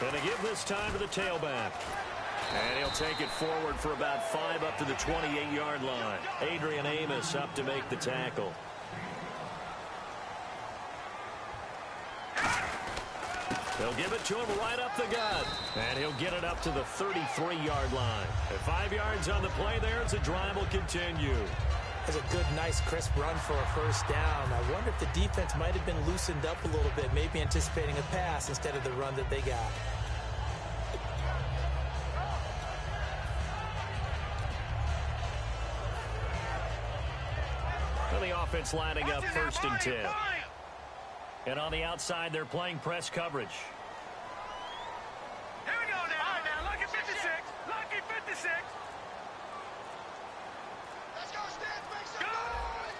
And to give this time to the tailback. And he'll take it forward for about 5 up to the 28-yard line. Adrian Amos up to make the tackle. They'll give it to him right up the gut. And he'll get it up to the 33-yard line. And 5 yards on the play there as the drive will continue. That's a good, nice, crisp run for a first down. I wonder if the defense might have been loosened up a little bit, maybe anticipating a pass instead of the run that they got. Well, the offense lining up 1st and 10. And on the outside, they're playing press coverage. Here we go now. All right, now, lucky 56. Lucky 56. Let's go, Stan. Make some noise.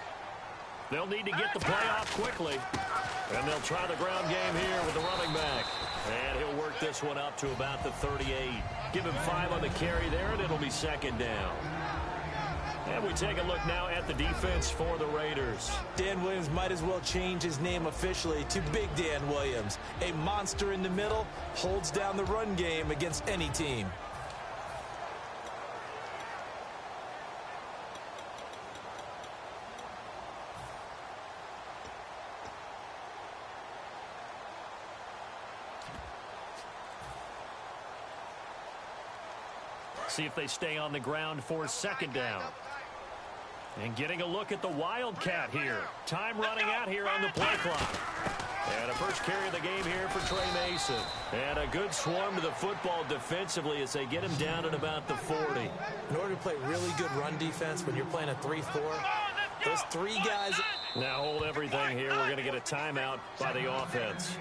They'll need to get the play off quickly. And they'll try the ground game here with the running back. And he'll work this one up to about the 38. Give him 5 on the carry there, and it'll be 2nd down. And we take a look now at the defense for the Raiders. Dan Williams might as well change his name officially to Big Dan Williams. A monster in the middle, holds down the run game against any team. See if they stay on the ground for 2nd down. And getting a look at the Wildcat here. Time running out here on the play clock. And a first carry of the game here for Trey Mason. And a good swarm to the football defensively as they get him down at about the 40. In order to play really good run defense when you're playing a 3-4, those 3 guys... Now hold everything here. We're going to get a timeout by the offense.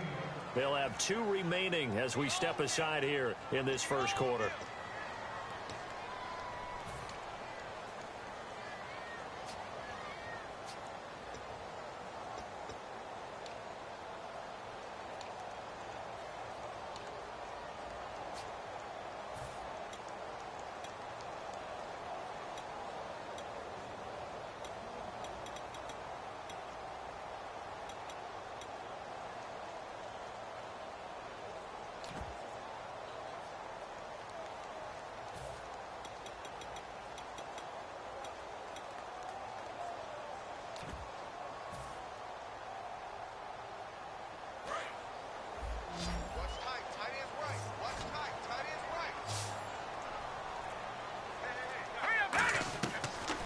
They'll have 2 remaining as we step aside here in this first quarter.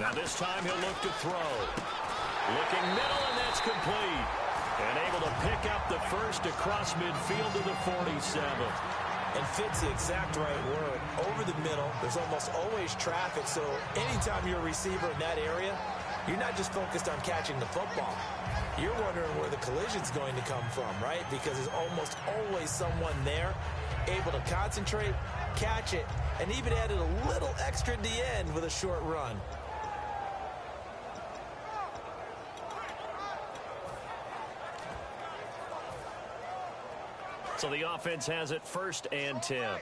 Now this time he'll look to throw. Looking middle, and that's complete. And able to pick up the first across midfield to the 47. And fits the exact right word. Over the middle, there's almost always traffic, so anytime you're a receiver in that area, you're not just focused on catching the football. You're wondering where the collision's going to come from, right? Because there's almost always someone there able to concentrate, catch it, and even added a little extra at the end with a short run. So the offense has it 1st and 10.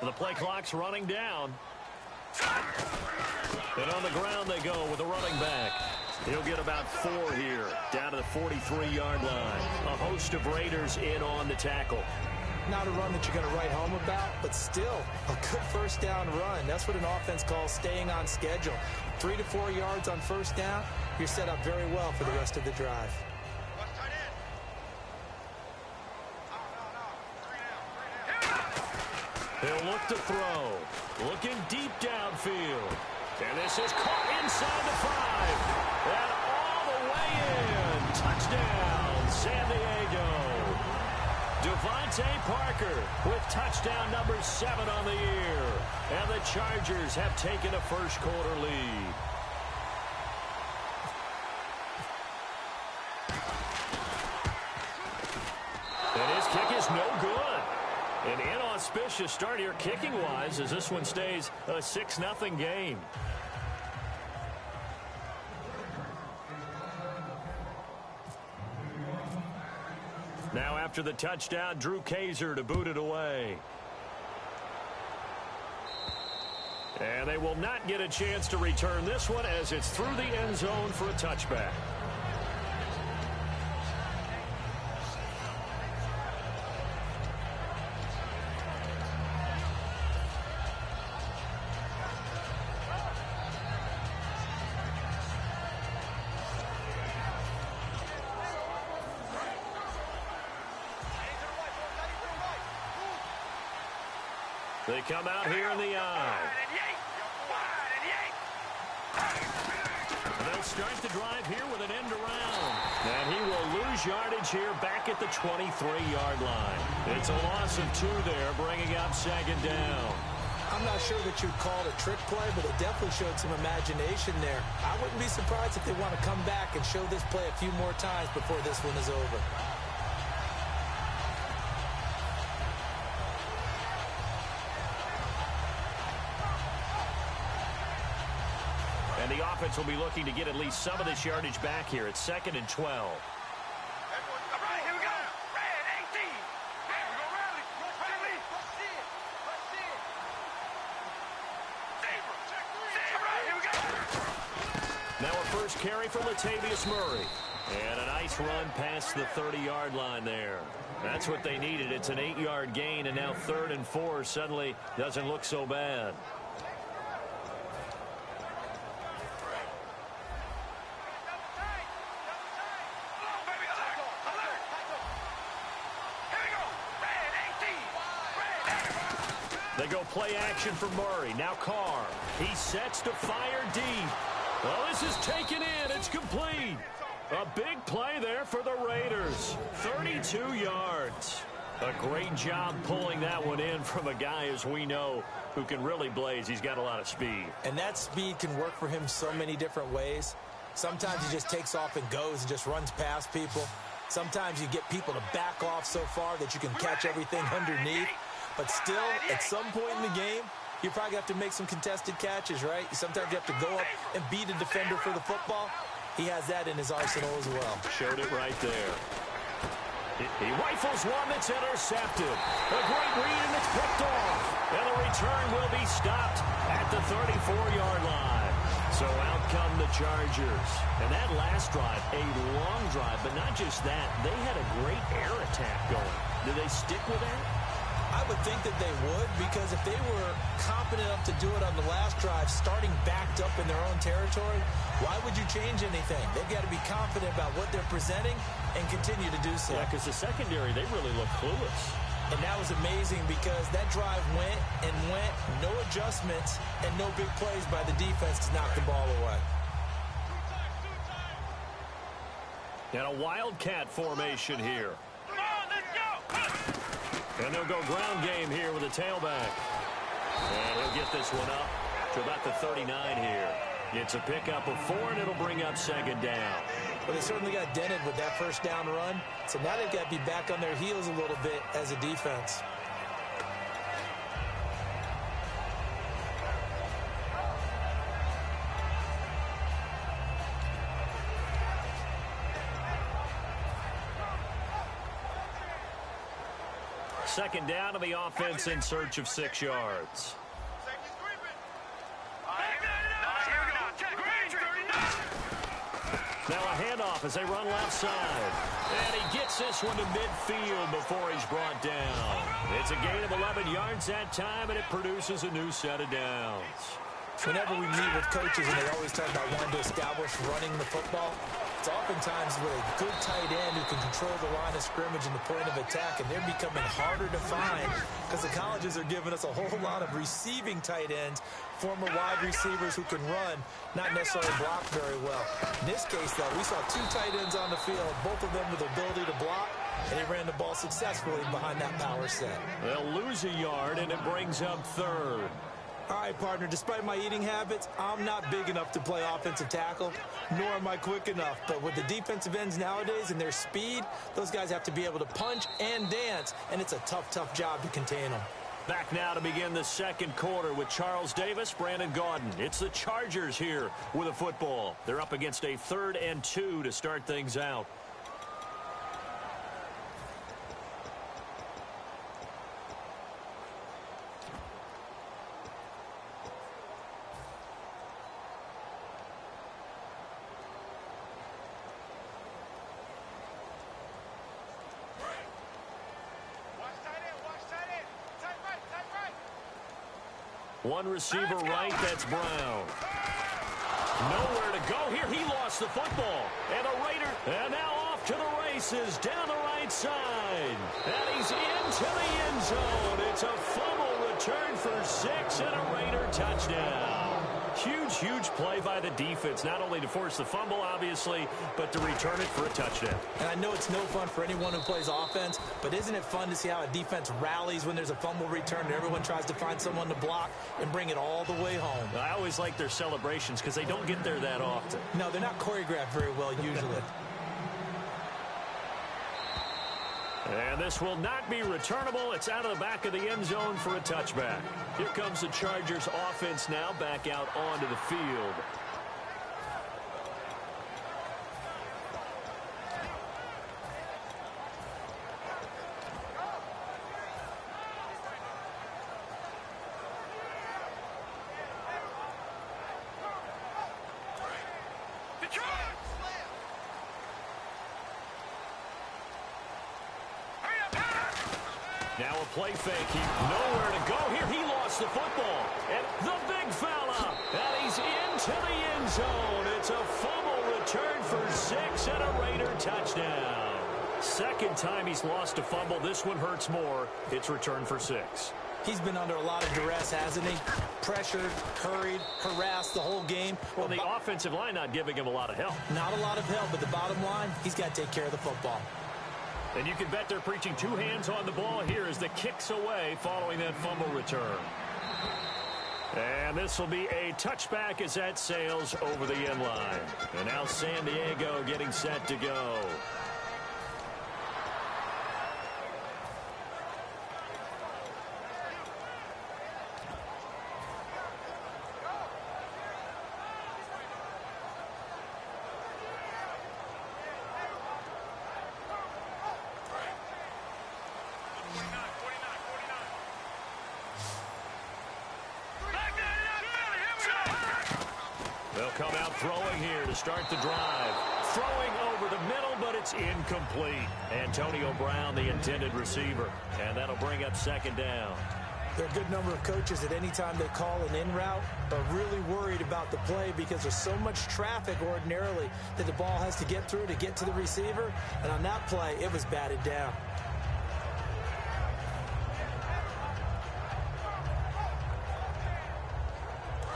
The play clock's running down. And on the ground they go with the running back. He'll get about 4 here, down to the 43-yard line. A host of Raiders in on the tackle. Not a run that you're going to write home about, but still a good first down run. That's what an offense calls staying on schedule. 3 to 4 yards on first down, you're set up very well for the rest of the drive. He'll look to throw. Looking deep downfield. And this is caught inside the 5. And all the way in. Touchdown, San Diego. Devontae Parker with touchdown number 7 on the year. And the Chargers have taken a first quarter lead. And his kick is no good. An inauspicious start here kicking-wise as this one stays a 6-0 game. Now after the touchdown, Drew Kaiser to boot it away. And they will not get a chance to return this one as it's through the end zone for a touchback. They come out here in the eye. And they'll start the drive here with an end around. And he will lose yardage here back at the 23-yard line. It's a loss of 2 there, bringing up second down. I'm not sure that you'd call it a trick play, but it definitely showed some imagination there. I wouldn't be surprised if they want to come back and show this play a few more times before this one is over. And the offense will be looking to get at least some of this yardage back here. It's 2nd and 12. Now a first carry for Latavius Murray. And a nice run past the 30-yard line there. That's what they needed. It's an 8-yard gain, and now 3rd and 4 suddenly doesn't look so bad. They go play action for Murray. Now Carr. He sets to fire deep. Well, this is taken in. It's complete. A big play there for the Raiders. 32 yards. A great job pulling that one in from a guy, as we know, who can really blaze. He's got a lot of speed. And that speed can work for him so many different ways. Sometimes he just takes off and goes and just runs past people. Sometimes you get people to back off so far that you can catch everything underneath. But still, at some point in the game, you probably have to make some contested catches, right? Sometimes you have to go up and beat a defender for the football. He has that in his arsenal as well. Showed it right there. He rifles one that's intercepted. A great read, and it's picked off. And the return will be stopped at the 34-yard line. So out come the Chargers. And that last drive, a long drive, but not just that. They had a great air attack going. Did they stick with that? I would think that they would, because if they were competent enough to do it on the last drive, starting backed up in their own territory, why would you change anything? They've got to be confident about what they're presenting and continue to do so. Yeah, because the secondary, they really look clueless. And that was amazing because that drive went and went, no adjustments, and no big plays by the defense to knock the ball away. And a wildcat formation here. Come on, let's go! And they'll go ground game here with a tailback. And he'll get this one up to about the 39 here. It's a pickup of 4, and it'll bring up second down. Well, they certainly got dented with that first down run. So now they've got to be back on their heels a little bit as a defense. Second down to the offense in search of 6 yards. Now a handoff as they run left side. And he gets this one to midfield before he's brought down. It's a gain of 11 yards that time, and it produces a new set of downs. Whenever we meet with coaches and they always talk about wanting to establish running the football, it's oftentimes with a good tight end who can control the line of scrimmage and the point of attack, and they're becoming harder to find because the colleges are giving us a whole lot of receiving tight ends, former wide receivers who can run, not necessarily block very well. In this case, though, we saw 2 tight ends on the field, both of them with the ability to block, and he ran the ball successfully behind that power set. They'll lose a yard, and it brings up 3rd. All right, partner, despite my eating habits, I'm not big enough to play offensive tackle, nor am I quick enough. But with the defensive ends nowadays and their speed, those guys have to be able to punch and dance, and it's a tough, tough job to contain them. Back now to begin the second quarter with Charles Davis, Brandon Gaudin. It's the Chargers here with a football. They're up against a 3rd and 2 to start things out. One receiver right, that's Brown. Nowhere to go here. He lost the football. And a Raider, and now off to the races down the right side. And he's into the end zone. It's a fumble return for 6 and a Raider touchdown. Huge, huge play by the defense, not only to force the fumble, obviously, but to return it for a touchdown. And I know it's no fun for anyone who plays offense, but isn't it fun to see how a defense rallies when there's a fumble return and everyone tries to find someone to block and bring it all the way home? I always like their celebrations because they don't get there that often. No, they're not choreographed very well usually. And this will not be returnable. It's out of the back of the end zone for a touchback. Here comes the Chargers offense now back out onto the field. Now a play fake. He nowhere to go here. He lost the football. And the big fella. And he's into the end zone. It's a fumble return for 6 and a Raider touchdown. Second time he's lost a fumble. This one hurts more. It's returned for 6. He's been under a lot of duress, hasn't he? Pressured, hurried, harassed the whole game. Well, the offensive line not giving him a lot of help. Not a lot of help, but the bottom line, he's got to take care of the football. And you can bet they're preaching 2 hands on the ball here as the kick's away following that fumble return. And this will be a touchback as that sails over the end line. And now San Diego getting set to go. They'll come out throwing here to start the drive. Throwing over the middle, but it's incomplete. Antonio Brown, the intended receiver. And that'll bring up second down. There are a good number of coaches at any time they call an in route are really worried about the play because there's so much traffic ordinarily that the ball has to get through to get to the receiver. And on that play, it was batted down.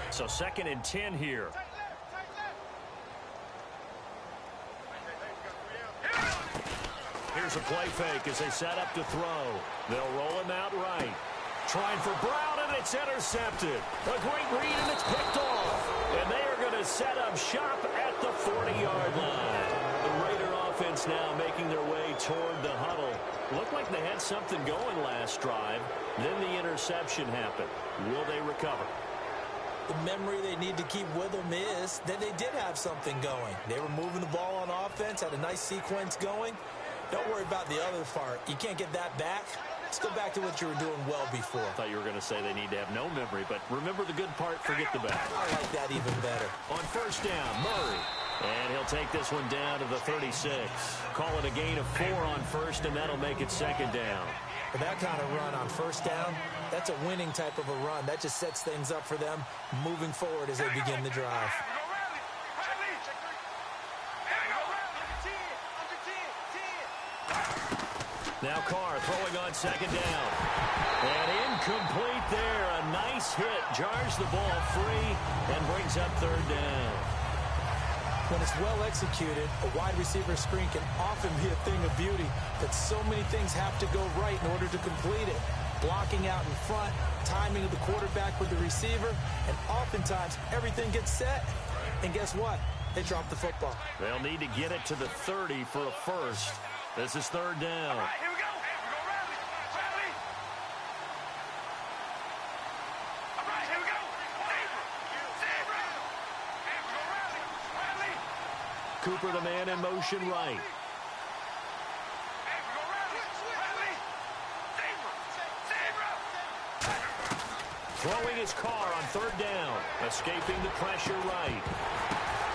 So 2nd and 10 here. Here's a play fake as they set up to throw. They'll roll him out right. Trying for Brown, and it's intercepted. A great read, and it's picked off. And they are going to set up shop at the 40-yard line. The Raider offense now making their way toward the huddle. Looked like they had something going last drive. Then the interception happened. Will they recover? The memory they need to keep with them is that they did have something going. They were moving the ball on offense, had a nice sequence going. Don't worry about the other part. You can't get that back. Let's go back to what you were doing well before. I thought you were going to say they need to have no memory, but remember the good part, forget the bad. I like that even better. On first down, Murray. And he'll take this one down to the 36. Call it a gain of 4 on first, and that'll make it second down. For that kind of run on first down, that's a winning type of a run. That just sets things up for them moving forward as they begin the drive. Now Carr throwing on second down. And incomplete there. A nice hit. Jars the ball free and brings up third down. When it's well executed, a wide receiver screen can often be a thing of beauty, but so many things have to go right in order to complete it. Blocking out in front, timing of the quarterback with the receiver, and oftentimes everything gets set. And guess what? They drop the football. They'll need to get it to the 30 for a first. This is third down. All right, here we go. Rally. All right, here we go. Zebra. Rally. Cooper, the man in motion right. Throwing his car on third down. Escaping the pressure right.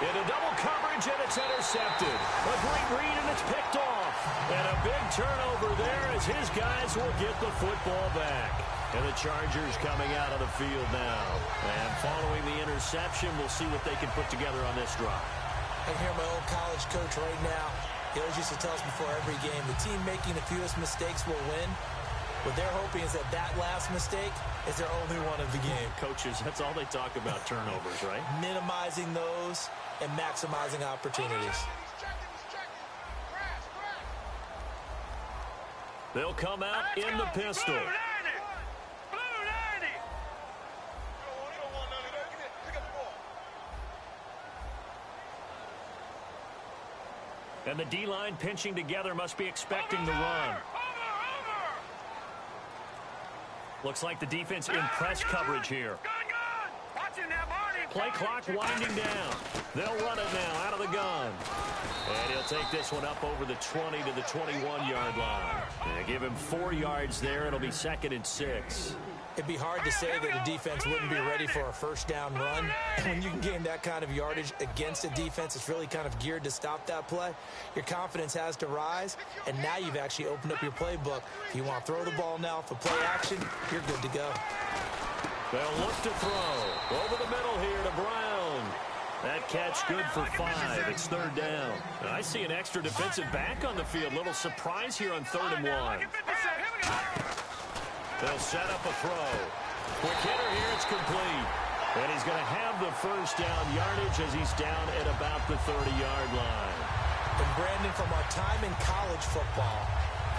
Into double coverage, and it's intercepted. A great read, and it's picked off. And a big turnover there as his guys will get the football back. And the Chargers coming out of the field now. And following the interception, we'll see what they can put together on this drive. I can hear my old college coach right now. He always used to tell us before every game, the team making the fewest mistakes will win. What they're hoping is that that last mistake is their only one of the game. Coaches, that's all they talk about, turnovers, right? Minimizing those and maximizing opportunities. They'll come out in the pistol. And the D-line pinching together must be expecting the run. Looks like the defense in press coverage here. Play clock winding down. They'll run it now out of the gun. And he'll take this one up over the 20 to the 21-yard line. And give him 4 yards there. It'll be 2nd and 6. It'd be hard to say that a defense wouldn't be ready for a first down run. When you can gain that kind of yardage against a defense, it's really kind of geared to stop that play. Your confidence has to rise, and now you've actually opened up your playbook. If you want to throw the ball now for play action, you're good to go. They'll look to throw. Over the middle here to Brown. That catch good for 5. It's 3rd down. And I see an extra defensive back on the field. Little surprise here on 3rd and 1. They'll set up a throw. Quick hitter here. It's complete. And he's going to have the first down yardage as he's down at about the 30-yard line. And Brandon, from our time in college football,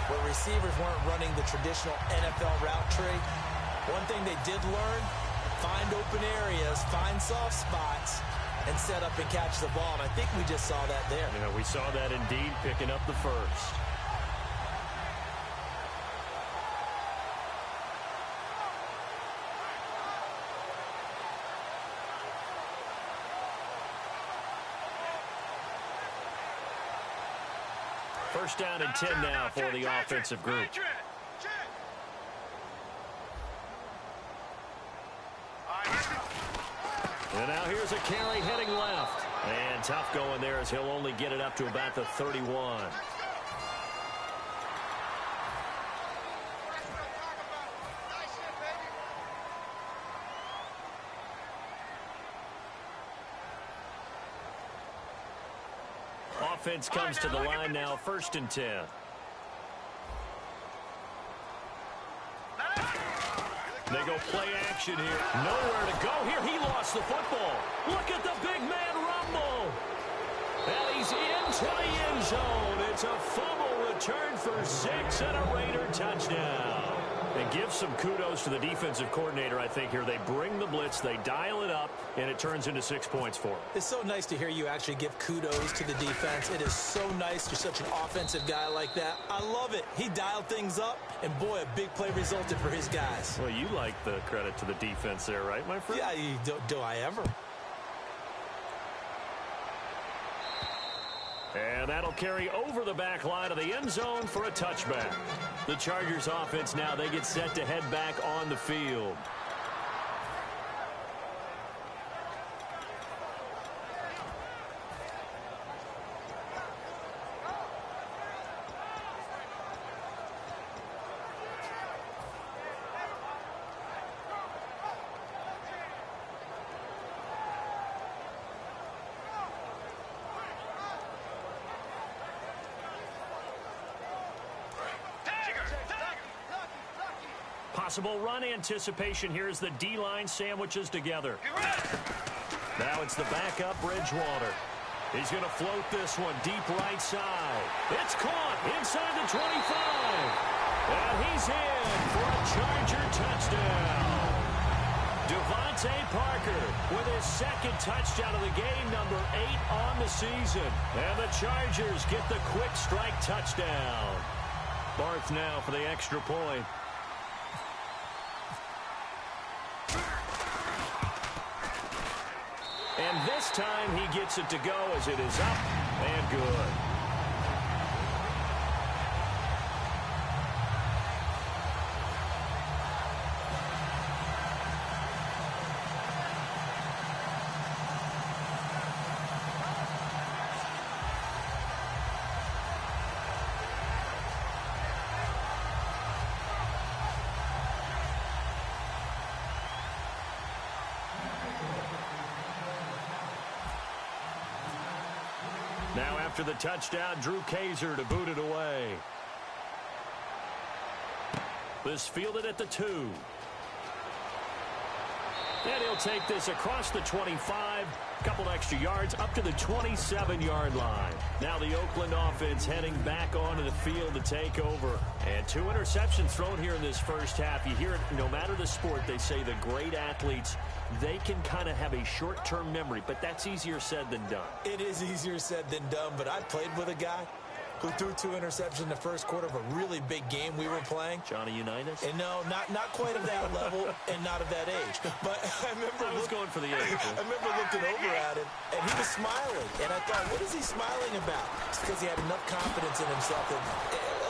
where receivers weren't running the traditional NFL route tree, one thing they did learn, find open areas, find soft spots, and set up and catch the ball. And I think we just saw that there. Yeah, we saw that indeed, picking up the first. First down and 10 now for the offensive group. And now here's a carry heading left. And tough going there as he'll only get it up to about the 31. Offense comes to the line now, 1st and 10. They go play action here. Nowhere to go here. He lost the football. Look at the big man rumble. And he's into the end zone. It's a fumble return for 6 and a Raider touchdown. And give some kudos to the defensive coordinator, I think, here. They bring the blitz, they dial it up, and it turns into 6 points for them. It's so nice to hear you actually give kudos to the defense. It is so nice you're such an offensive guy like that. I love it. He dialed things up, and boy, a big play resulted for his guys. Well, you like the credit to the defense there, right, my friend? Yeah, do I ever? And that'll carry over the back line of the end zone for a touchback. The Chargers offense now, they get set to head back on the field. Possible run anticipation here as the D-line sandwiches together. Now it's the backup Bridgewater. He's going to float this one deep right side. It's caught inside the 25. And he's in for a Charger touchdown. Devontae Parker with his 2nd touchdown of the game, number 8 on the season. And the Chargers get the quick strike touchdown. Barth now for the extra point. And this time he gets it to go as it is up and good. Now after the touchdown, Drew Kaiser to boot it away. This fielded at the 2. And he'll take this across the 25. A couple extra yards up to the 27-yard line. Now the Oakland offense heading back onto the field to take over. And 2 interceptions thrown here in this first half. You hear it, no matter the sport, they say the great athletes, they can kind of have a short-term memory, but that's easier said than done. It is easier said than done, but I played with a guy who threw 2 interceptions in the first quarter of a really big game we were playing. Johnny Unitas? And no, not quite of that level and not of that age. But I was going for the age. I remember looking over at him, and he was smiling. And I thought, what is he smiling about? It's because he had enough confidence in himself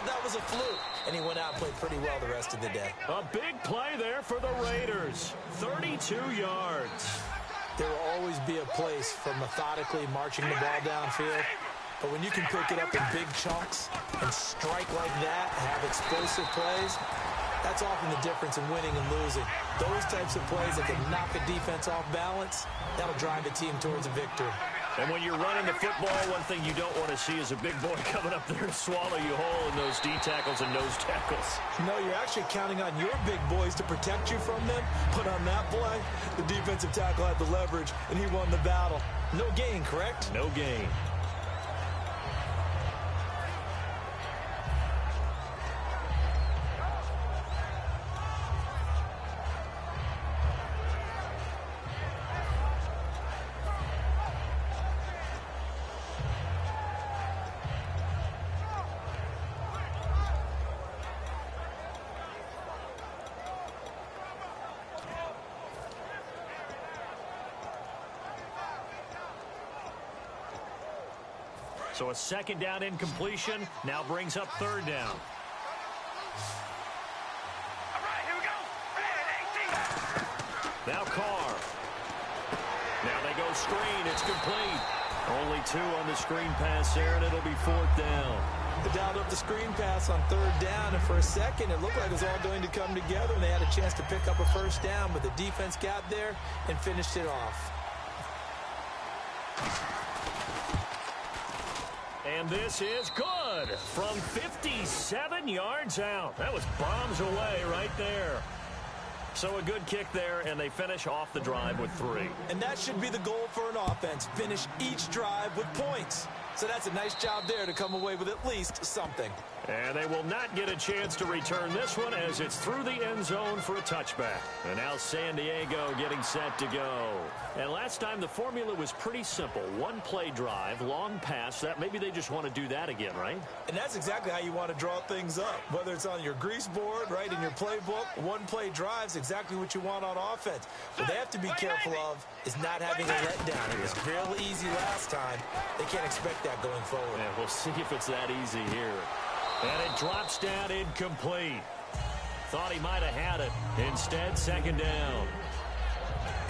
that was a fluke. And he went out and played pretty well the rest of the day. A big play there for the Raiders. 32 yards. There will always be a place for methodically marching the ball downfield. But when you can pick it up in big chunks and strike like that, have explosive plays, that's often the difference in winning and losing. Those types of plays that can knock a defense off balance, that'll drive a team towards a victory. And when you're running the football, one thing you don't want to see is a big boy coming up there and swallow you whole in those D tackles and nose tackles. No, you're actually counting on your big boys to protect you from them. But on that play, the defensive tackle had the leverage, and he won the battle. No gain, correct? No gain. So a second down incompletion now brings up third down. All right, here we go. Now Carr. Now they go screen. It's complete. Only 2 on the screen pass there, and it'll be 4th down. They dialed up the screen pass on 3rd down, and for a second it looked like it was all going to come together, and they had a chance to pick up a first down, but the defense got there and finished it off. And this is good from 57 yards out. That was bombs away right there. So a good kick there, and they finish off the drive with 3. And that should be the goal for an offense. Finish each drive with points. So that's a nice job there to come away with at least something. And they will not get a chance to return this one as it's through the end zone for a touchback. And now San Diego getting set to go. And last time the formula was pretty simple. 1-play drive, long pass. That maybe they just want to do that again, right? And that's exactly how you want to draw things up. Whether it's on your grease board, right, in your playbook, 1-play drive's exactly what you want on offense. What they have to be careful of is not having a letdown. It was real easy last time. They can't expect that going forward. Yeah, we'll see if it's that easy here. And it drops down incomplete. Thought he might have had it. Instead, second down.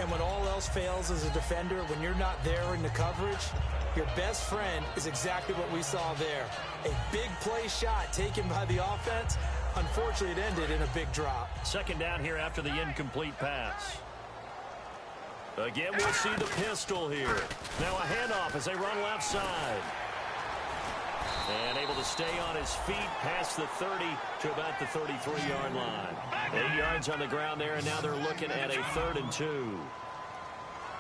And when all else fails as a defender, when you're not there in the coverage, your best friend is exactly what we saw there. A big play shot taken by the offense. Unfortunately, it ended in a big drop. Second down here after the incomplete pass. Again, we'll see the pistol here. Now a handoff as they run left side. And able to stay on his feet past the 30 to about the 33-yard line. 8 yards on the ground there, and now they're looking at a 3rd and 2.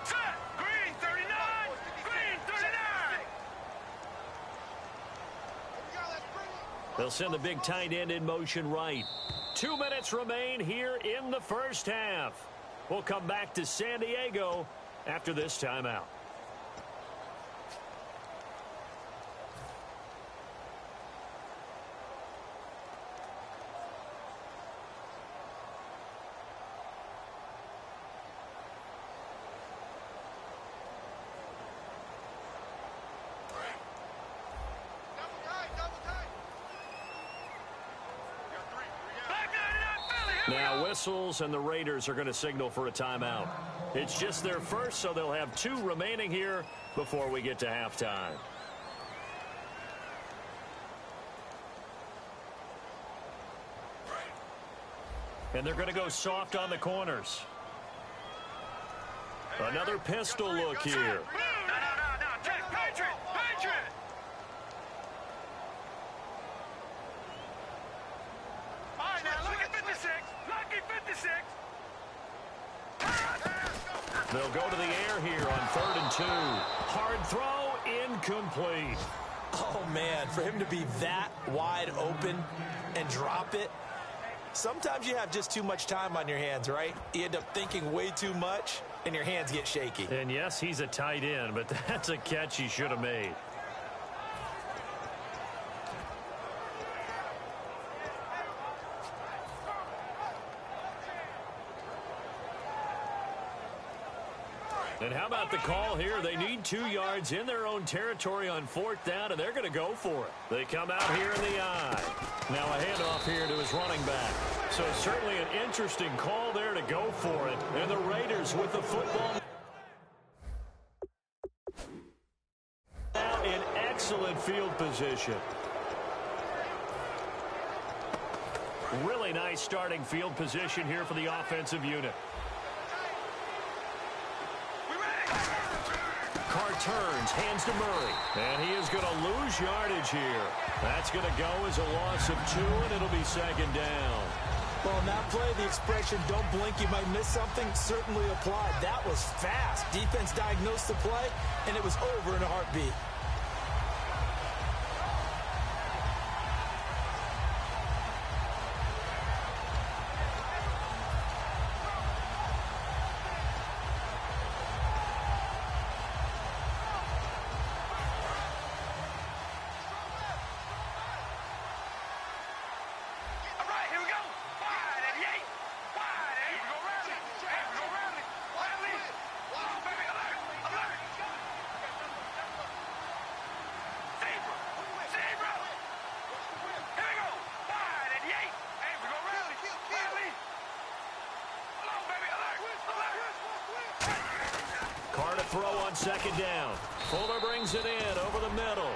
Set. Green 39. Green 39. They'll send the big tight end in motion right. 2 minutes remain here in the first half. We'll come back to San Diego after this timeout. Now whistles, and the Raiders are going to signal for a timeout. It's just their first, so they'll have 2 remaining here before we get to halftime. And they're going to go soft on the corners. Another pistol look here. No. Take Patriot. All right, now look at 56. 56. They'll go to the air here on 3rd and 2. Hard throw, incomplete. Oh, man, for him to be that wide open and drop it, sometimes you have just too much time on your hands, right? You end up thinking way too much, and your hands get shaky. And yes, he's a tight end, but that's a catch he should have made. And how about the call here? They need 2 yards in their own territory on 4th down, and they're going to go for it. They come out here in the eye. Now a handoff here to his running back. So certainly an interesting call there to go for it. And the Raiders with the football now in excellent field position. Really nice starting field position here for the offensive unit. Carr turns, hands to Murray, and he is going to lose yardage here. That's going to go as a loss of 2, and it'll be 2nd down. Well, in that play, the expression, don't blink, you might miss something, certainly applied. That was fast. Defense diagnosed the play, and it was over in a heartbeat. Throw on 2nd down. Fuller brings it in over the middle.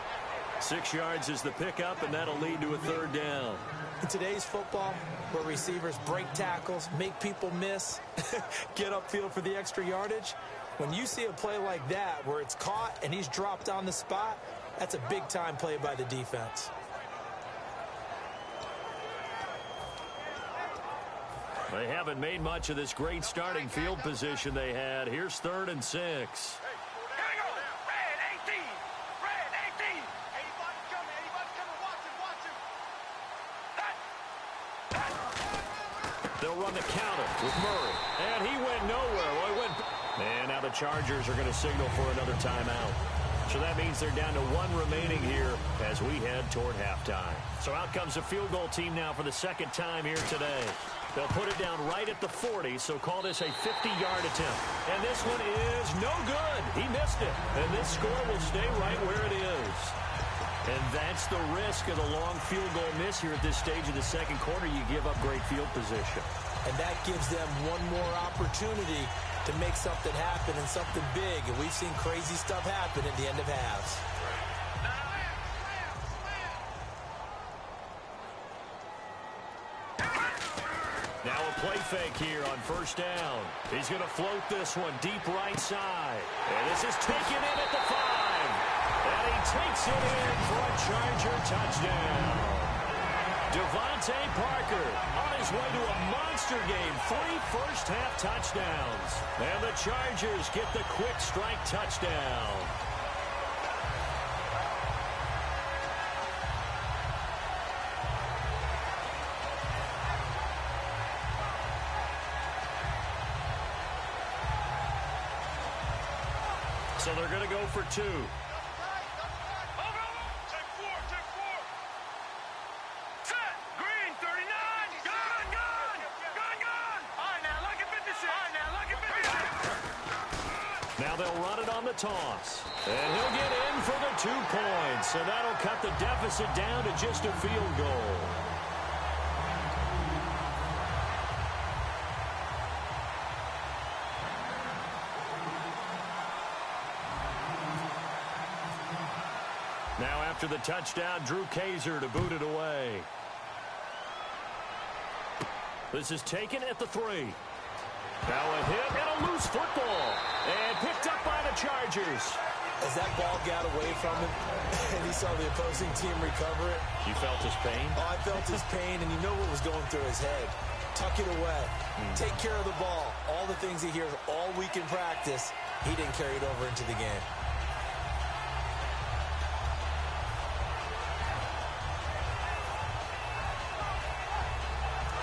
6 yards is the pickup, and that'll lead to a 3rd down. In today's football, where receivers break tackles, make people miss, get upfield for the extra yardage, when you see a play like that where it's caught and he's dropped on the spot, that's a big-time play by the defense. They haven't made much of this great starting field position they had. Here's 3rd and 6. Here we go. Red 18. Red 18. Anybody coming? Anybody coming? Watch it. Watch it. They'll run the counter with Murray. And he went nowhere. Well, he went. And now the Chargers are going to signal for another timeout. So that means they're down to 1 remaining here as we head toward halftime. So out comes the field goal team now for the 2nd time here today. They'll put it down right at the 40, so call this a 50-yard attempt. And this one is no good. He missed it. And this score will stay right where it is. And that's the risk of the long field goal miss here at this stage of the 2nd quarter. You give up great field position. And that gives them one more opportunity to make something happen and something big. And we've seen crazy stuff happen at the end of halves. Now a play fake here on 1st down. He's going to float this one deep right side. And this is taken in at the 5. And he takes it in for a Charger touchdown. Devontae Parker on his way to a monster game. 3 first-half touchdowns. And the Chargers get the quick strike touchdown. So they're going to go for 2. Take 4. Set. Green 39. Gun. All right, now look at 56. Now they'll run it on the toss. And he'll get in for the 2 points. And that'll cut the deficit down to just a field goal. Now after the touchdown, Drew Kaiser to boot it away. This is taken at the 3. Now a hit and a loose football. And picked up by the Chargers. As that ball got away from him and he saw the opposing team recover it. You felt his pain? Oh, I felt his pain, and you know what was going through his head. tuck it away, take care of the ball. All the things he hears all week in practice, he didn't carry it over into the game.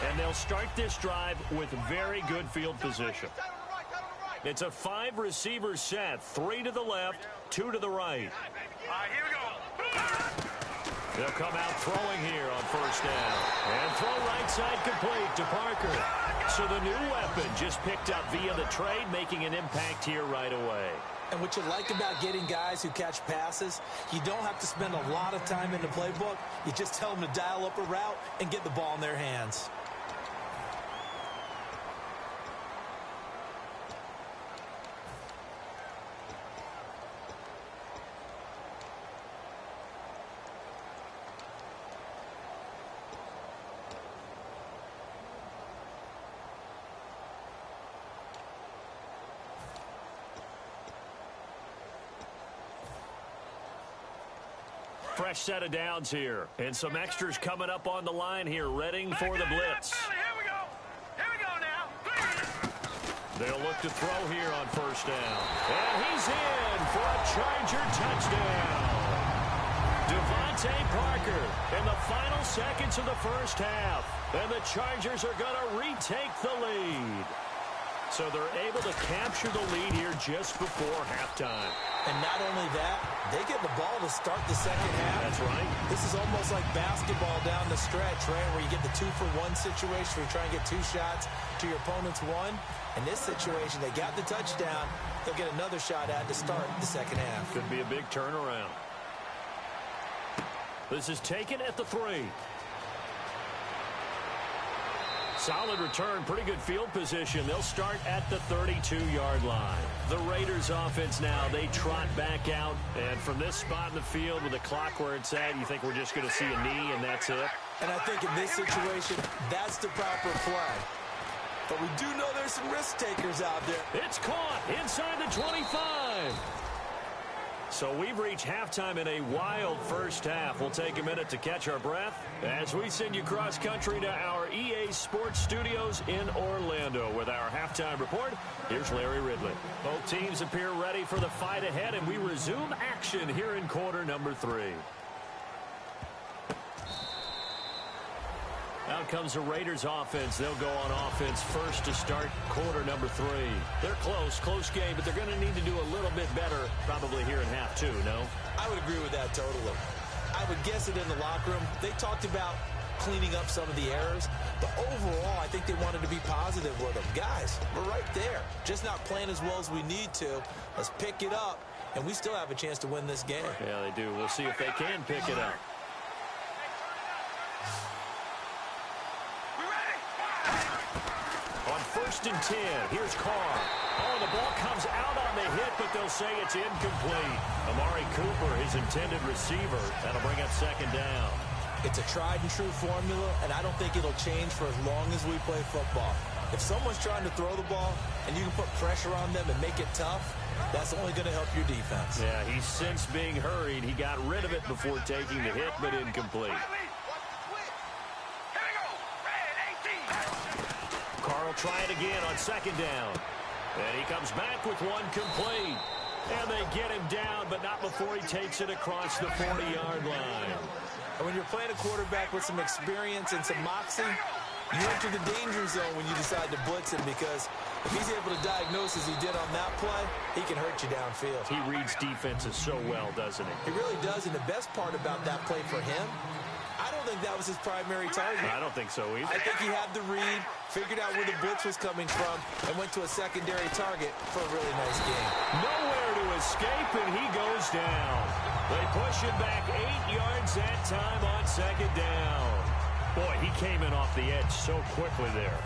And they'll start this drive with very good field position. It's a 5-receiver set, 3 to the left, 2 to the right. All right, here we go. They'll come out throwing here on first down. And throw right side complete to Parker. So the new weapon just picked up via the trade, making an impact here right away. And what you like about getting guys who catch passes, you don't have to spend a lot of time in the playbook. You just tell them to dial up a route and get the ball in their hands. Fresh set of downs here. And some extras coming up on the line here, readying for the blitz. Here we go. Here we go now. They'll look to throw here on first down. And he's in for a Charger touchdown. Devontae Parker in the final seconds of the first half. And the Chargers are going to retake the lead. So they're able to capture the lead here just before halftime. And not only that, they get the ball to start the second half. That's right. This is almost like basketball down the stretch, right, where you get the 2-for-1 situation where you try and get 2 shots to your opponent's 1. In this situation, they got the touchdown. They'll get another shot at to start the second half. Could be a big turnaround. This is taken at the 3. Solid return, pretty good field position. They'll start at the 32-yard line. The Raiders offense now, they trot back out. And from this spot in the field with the clock where it's at, you think we're just going to see a knee and that's it? And I think in this situation, that's the proper play. But we do know there's some risk takers out there. It's caught inside the 25. So we've reached halftime in a wild first half. We'll take a minute to catch our breath as we send you cross-country to our EA Sports Studios in Orlando with our halftime report. Here's Larry Ridley. Both teams appear ready for the fight ahead, and we resume action here in quarter number 3. Out comes the Raiders offense. They'll go on offense first to start quarter number 3. They're close game, but they're going to need to do a little bit better probably here in half 2, no? I would agree with that totally. I would guess it in the locker room. They talked about cleaning up some of the errors, but overall, I think they wanted to be positive with them. Guys, we're right there. Just not playing as well as we need to. Let's pick it up, and we still have a chance to win this game. Yeah, they do. We'll see if they can pick it up. First and 10. Here's Carr. Oh, the ball comes out on the hit, but they'll say it's incomplete. Amari Cooper, his intended receiver. That'll bring up second down. It's a tried-and-true formula, and I don't think it'll change for as long as we play football. If someone's trying to throw the ball and you can put pressure on them and make it tough, that's only going to help your defense. Yeah, he's since being hurried. He got rid of it before taking the hit, but incomplete. Try it again on second down. And he comes back with one complete. And they get him down, but not before he takes it across the 40-yard line. And when you're playing a quarterback with some experience and some moxie, you enter the danger zone when you decide to blitz him, because if he's able to diagnose as he did on that play, he can hurt you downfield. He reads defenses so well, doesn't he? He really does, and the best part about that play for him, I don't think that was his primary target. I don't think so either. I think he had the read, figured out where the blitz was coming from, and went to a secondary target for a really nice game. Nowhere to escape, and he goes down. They push him back 8 yards that time on second down. Boy, he came in off the edge so quickly there.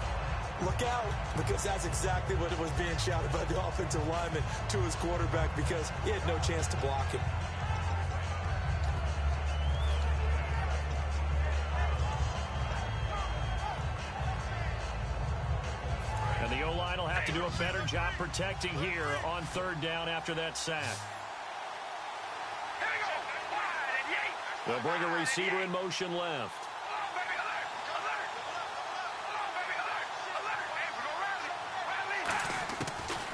Look out, because that's exactly what was being shouted by the offensive lineman to his quarterback, because he had no chance to block him. And the O-line will have to do a better job protecting here on third down after that sack. They'll bring a receiver in motion left.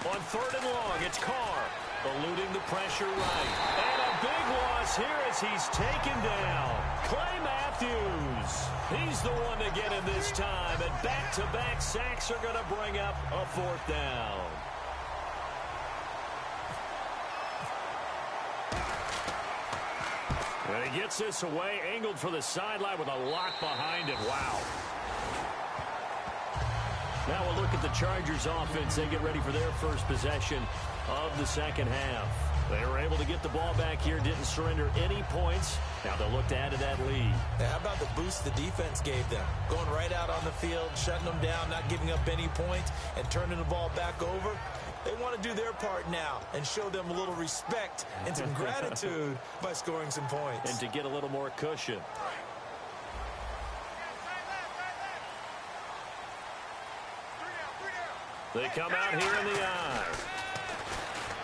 On 3rd and long, it's Carr. Eluding the pressure right. And a big loss here as he's taken down. Clay Matthews. He's the one to get him this time. And back-to-back sacks are going to bring up a 4th down. And he gets this away, angled for the sideline with a lock behind it. Wow. Now we'll look at the Chargers offense. They get ready for their first possession of the second half. They were able to get the ball back here, didn't surrender any points. Now they'll look to add to that lead. Now, how about the boost the defense gave them? Going right out on the field, shutting them down, not giving up any points, and turning the ball back over. They want to do their part now and show them a little respect and some gratitude by scoring some points. And to get a little more cushion. They come out here in the eye.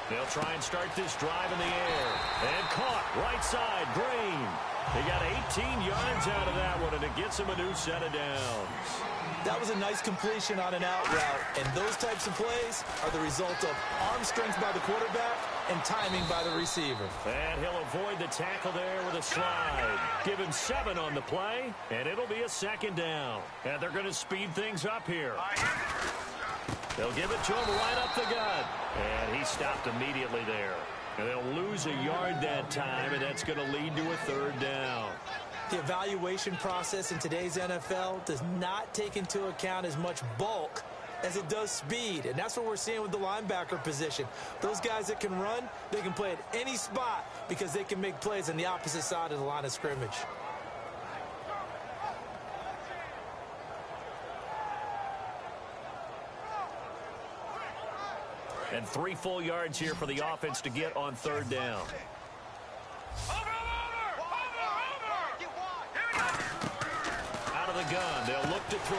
They'll try and start this drive in the air. And caught right side, Green. He got 18 yards out of that one, and it gets him a new set of downs. That was a nice completion on an out route, and those types of plays are the result of arm strength by the quarterback and timing by the receiver. And he'll avoid the tackle there with a slide. Give him 7 on the play, and it'll be a 2nd down. And they're going to speed things up here. They'll give it to him right up the gut. And he stopped immediately there. And they'll lose a yard that time, and that's going to lead to a 3rd down. The evaluation process in today's NFL does not take into account as much bulk as it does speed. And that's what we're seeing with the linebacker position. Those guys that can run, they can play at any spot because they can make plays on the opposite side of the line of scrimmage. And 3 full yards here for the offense to get on 3rd down. Out of the gun, they'll look to throw.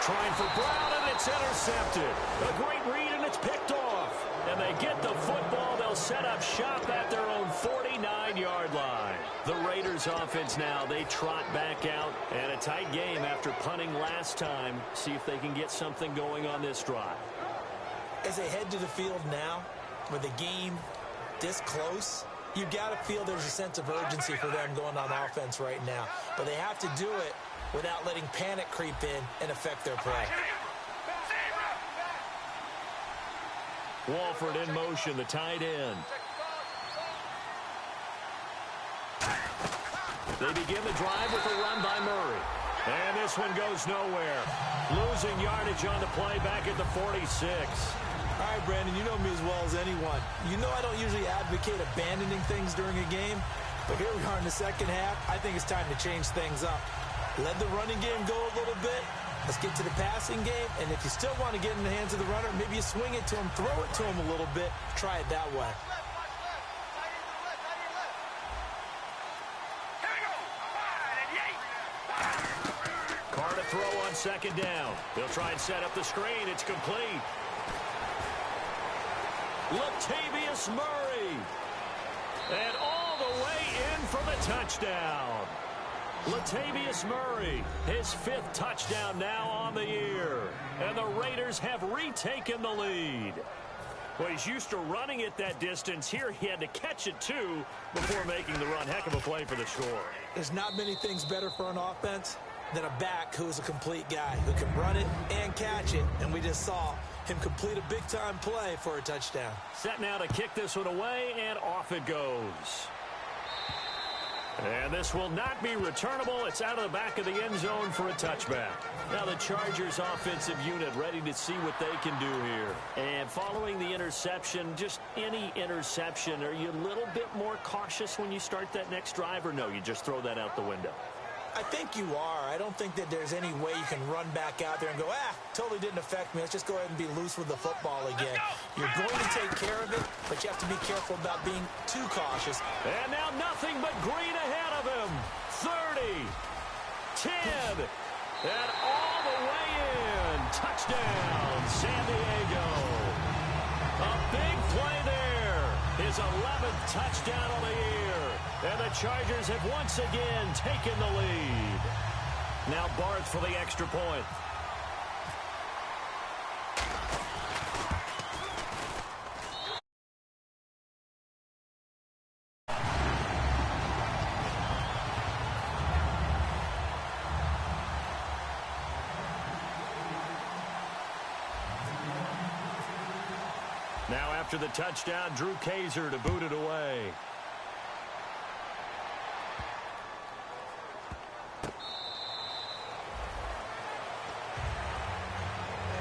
Trying for Brown, and it's intercepted. A great read, and it's picked off. And they get the football. They'll set up shop at their own 49-yard line. The Raiders offense now, they trot back out. And a tight game after punting last time. See if they can get something going on this drive. As they head to the field now, with the game this close, you've got to feel there's a sense of urgency for them going on offense right now. But they have to do it without letting panic creep in and affect their play. Walford in motion, the tight end. They begin the drive with a run by Murray. And this one goes nowhere. Losing yardage on the play back at the 46. All right, Brandon, you know me as well as anyone. You know I don't usually advocate abandoning things during a game, but here we are in the second half. I think it's time to change things up. Let the running game go a little bit. Let's get to the passing game, and if you still want to get in the hands of the runner, maybe you swing it to him, throw it to him a little bit, try it that way. Carr to throw on 2nd down. They'll try and set up the screen. It's complete. Latavius Murray. And all the way in for the touchdown. Latavius Murray, his 5th touchdown now on the year. And the Raiders have retaken the lead. Well, he's used to running it that distance. Here he had to catch it, too, before making the run. Heck of a play for the score. There's not many things better for an offense than a back who is a complete guy who can run it and catch it. And we just saw him complete a big-time play for a touchdown. Set now to kick this one away, and off it goes. And this will not be returnable. It's out of the back of the end zone for a touchback. Now the Chargers offensive unit ready to see what they can do here. And following the interception, just any interception, are you a little bit more cautious when you start that next drive, or no, you just throw that out the window? I think you are. I don't think that there's any way you can run back out there and go, totally didn't affect me. Let's just go ahead and be loose with the football again. You're going to take care of it, but you have to be careful about being too cautious. And now nothing but Green ahead of him. 30, 10, and all the way in. Touchdown, San Diego. A big play there. His 11th touchdown of the year. And the Chargers have once again taken the lead. Now Barth for the extra point. Now after the touchdown, Drew Kaiser to boot it away.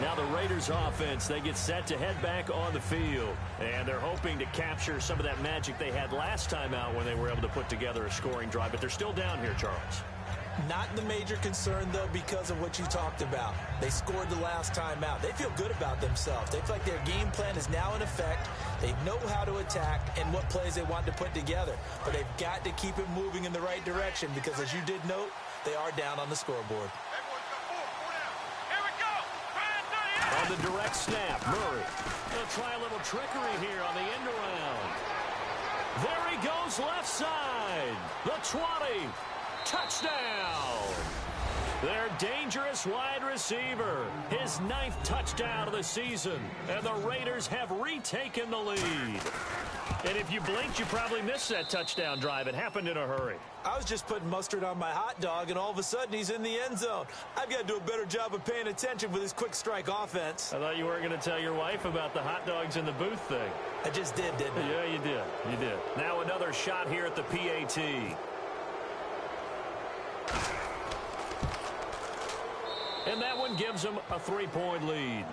Now the Raiders offense, they get set to head back on the field. And they're hoping to capture some of that magic they had last time out when they were able to put together a scoring drive. But they're still down here, Charles. Not the major concern, though, because of what you talked about. They scored the last time out. They feel good about themselves. They feel like their game plan is now in effect. They know how to attack and what plays they want to put together. But they've got to keep it moving in the right direction because, as you did note, they are down on the scoreboard. On the direct snap, Murray. They'll try a little trickery here on the end around. There he goes left side. The 20. Touchdown. Their dangerous wide receiver. His 9th touchdown of the season. And the Raiders have retaken the lead. And if you blinked, you probably missed that touchdown drive. It happened in a hurry. I was just putting mustard on my hot dog, and all of a sudden he's in the end zone. I've got to do a better job of paying attention with this quick strike offense. I thought you weren't going to tell your wife about the hot dogs in the booth thing. I just did, didn't I? Yeah, you did. You did. Now another shot here at the PAT. And that one gives them a 3-point lead.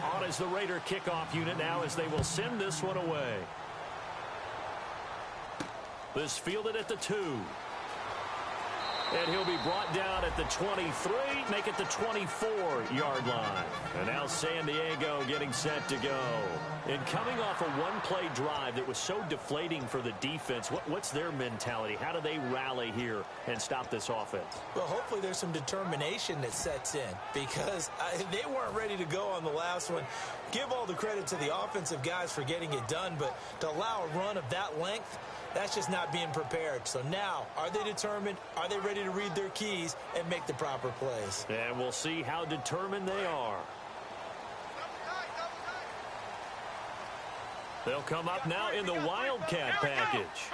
On is the Raider kickoff unit now as they will send this one away. This fielded at the 2. And he'll be brought down at the 23, make it the 24-yard line. And now San Diego getting set to go. And coming off a one-play drive that was so deflating for the defense, what's their mentality? How do they rally here and stop this offense? Well, hopefully there's some determination that sets in because they weren't ready to go on the last one. Give all the credit to the offensive guys for getting it done, but to allow a run of that length, that's just not being prepared. So now, are they determined? Are they ready to read their keys and make the proper plays? And we'll see how determined they are. They'll come up now in the Wildcat package.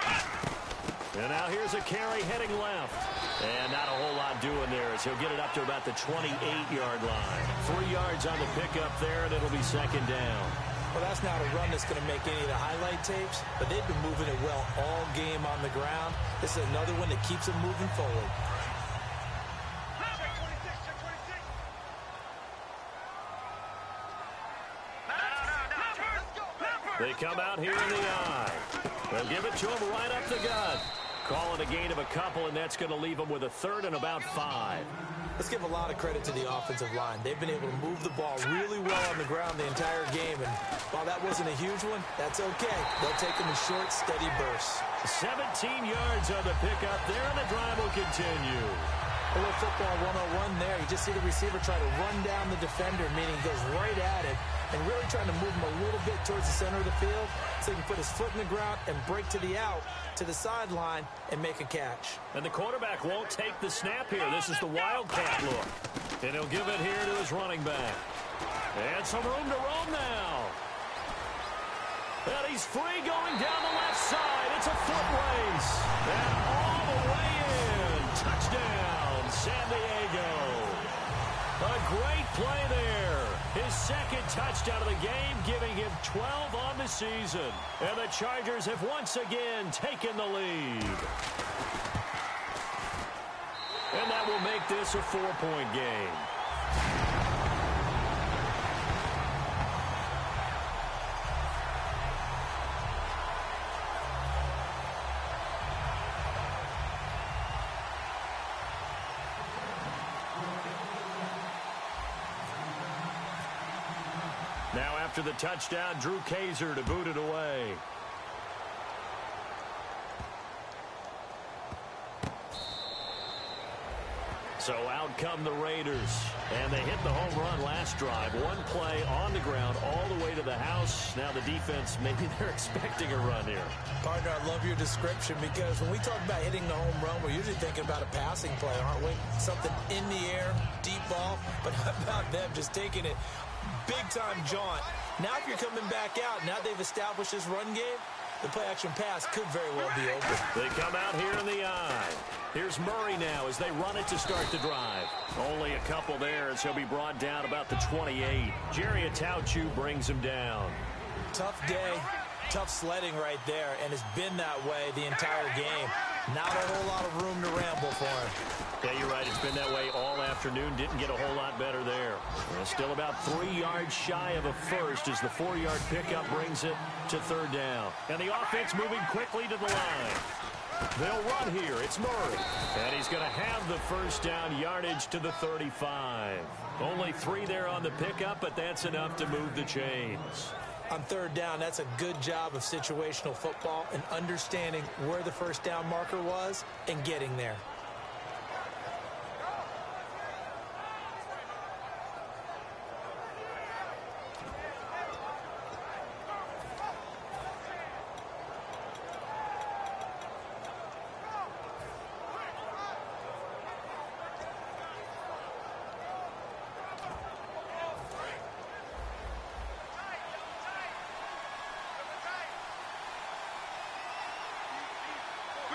And now here's a carry heading left. And not a whole lot doing there as he'll get it up to about the 28-yard line. 3 yards on the pickup there, and it'll be second down. Well, that's not a run that's going to make any of the highlight tapes, but they've been moving it well all game on the ground. This is another one that keeps them moving forward. They come out here in the eye. They'll give it to him right up the gut. Call it a gain of a couple, and that's going to leave them with a 3rd and about 5. Let's give a lot of credit to the offensive line. They've been able to move the ball really well on the ground the entire game, and while that wasn't a huge one, that's okay. They'll take them in short, steady bursts. 17 yards on the pickup there, and the drive will continue. A little football 101 there. You just see the receiver try to run down the defender, meaning he goes right at it, and really trying to move him a little bit towards the center of the field so he can put his foot in the ground and break to the out, to the sideline, and make a catch. And the quarterback won't take the snap here. This is the Wildcat look. And he'll give it here to his running back. And some room to roam now. And he's free going down the left side. It's a foot race. And all the way in. Touchdown, San Diego. A great play there. His second touchdown of the game, giving him 12 on the season. And the Chargers have once again taken the lead. And that will make this a 4-point game. Now after the touchdown, Drew Kaiser to boot it away. So out come the Raiders. And they hit the home run last drive. One play on the ground all the way to the house. Now the defense, maybe they're expecting a run here. Partner, I love your description because when we talk about hitting the home run, we're usually thinking about a passing play, aren't we? Something in the air, deep ball. But how about them just taking it big-time jaunt? Now if you're coming back out, now they've established this run game, The play-action pass could very well be open. They come out here in the eye. Here's Murray now as they run it to start the drive. Only a couple there as he'll be brought down about the 28. Jerry Atauchu brings him down. Tough day, tough sledding right there, and it's been that way the entire game. Not a whole lot of room to ramble for him. Yeah, you're right. It's been that way all afternoon. Didn't get a whole lot better there. Still about 3 yards shy of a first as the 4-yard pickup brings it to third down. And the offense moving quickly to the line. They'll run here. It's Murray. And he's going to have the first down yardage to the 35. Only 3 there on the pickup, but that's enough to move the chains. On third down, that's a good job of situational football and understanding where the first down marker was and getting there.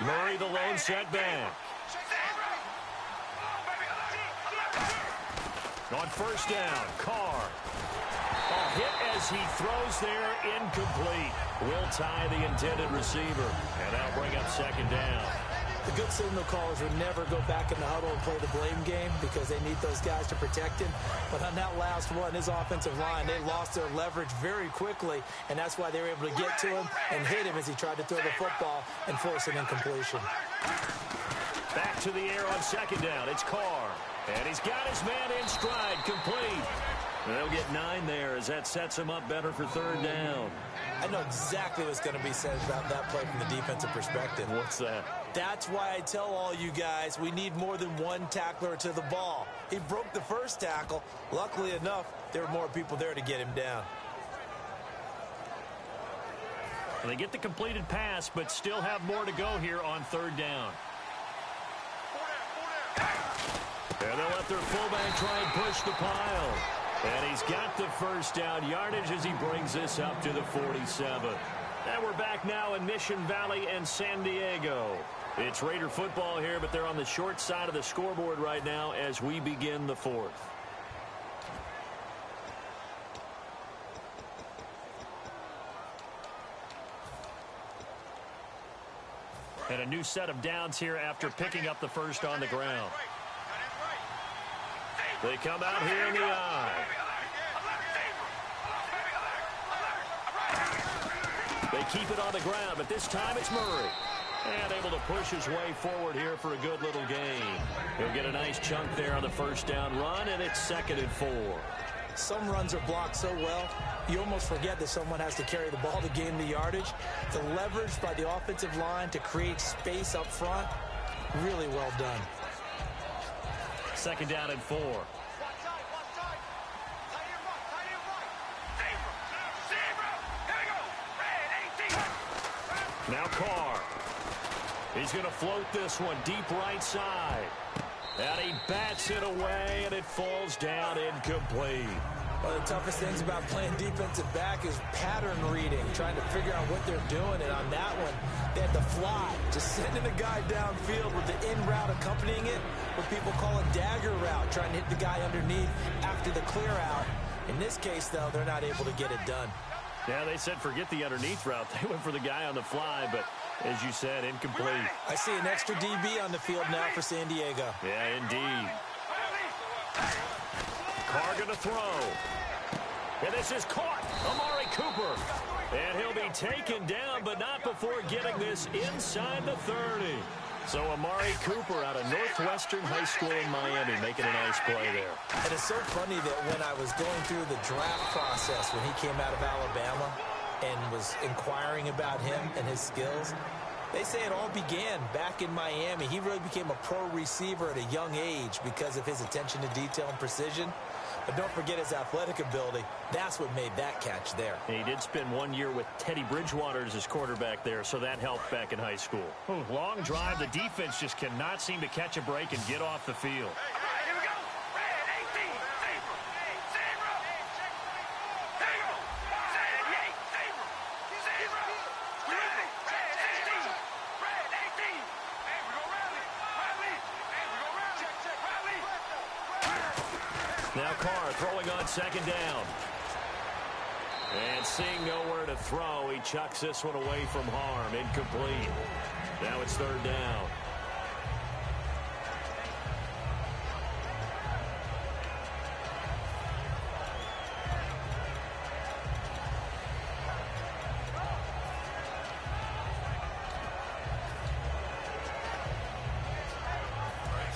Murray, the lone setback. On first down, Carr. A hit as he throws there, incomplete. Will tie the intended receiver, and that'll bring up second down. The good signal callers would never go back in the huddle and play the blame game because they need those guys to protect him. But on that last one, his offensive line, they lost their leverage very quickly, and that's why they were able to get to him and hit him as he tried to throw the football and force an incompletion. Back to the air on second down. It's Carr. And he's got his man in stride, complete. They'll get 9 there as that sets him up better for third down. I know exactly what's going to be said about that play from the defensive perspective. What's that? That's why I tell all you guys we need more than one tackler to the ball. He broke the first tackle. Luckily enough, there were more people there to get him down. They get the completed pass, but still have more to go here on third down. And they'll let their fullback try and push the pile. And he's got the first down yardage as he brings this up to the 47. And we're back now in Mission Valley and San Diego. It's Raider football here, but they're on the short side of the scoreboard right now as we begin the fourth. And a new set of downs here after picking up the first on the ground. They come out here in the eye. They keep it on the ground, but this time it's Murray. And able to push his way forward here for a good little gain. He'll get a nice chunk there on the first down run, and it's 2nd and 4. Some runs are blocked so well, you almost forget that someone has to carry the ball to gain the yardage. The leverage by the offensive line to create space up front, really well done. 2nd down and 4. Now Carr. He's going to float this one deep right side. And he bats it away, and it falls down incomplete. One of the toughest things about playing defensive back is pattern reading, trying to figure out what they're doing. And on that one, they had to fly, just sending the guy downfield with the in route accompanying it, what people call a dagger route, trying to hit the guy underneath after the clear out. In this case, though, they're not able to get it done. Yeah, they said forget the underneath route. They went for the guy on the fly, but as you said, incomplete. I see an extra DB on the field now for San Diego. Yeah, indeed. Carr going to throw. And this is caught. Amari Cooper. And he'll be taken down, but not before getting this inside the 30. So Amari Cooper out of Northwestern High School in Miami making a nice play there. And it's so funny that when I was going through the draft process when he came out of Alabama and was inquiring about him and his skills, they say it all began back in Miami. He really became a pro receiver at a young age because of his attention to detail and precision. But don't forget his athletic ability. That's what made that catch there. He did spend 1 year with Teddy Bridgewater as his quarterback there, so that helped back in high school. Ooh, long drive. The defense just cannot seem to catch a break and get off the field. Now Carr throwing on second down. And seeing nowhere to throw, he chucks this one away from harm. Incomplete. Now it's third down.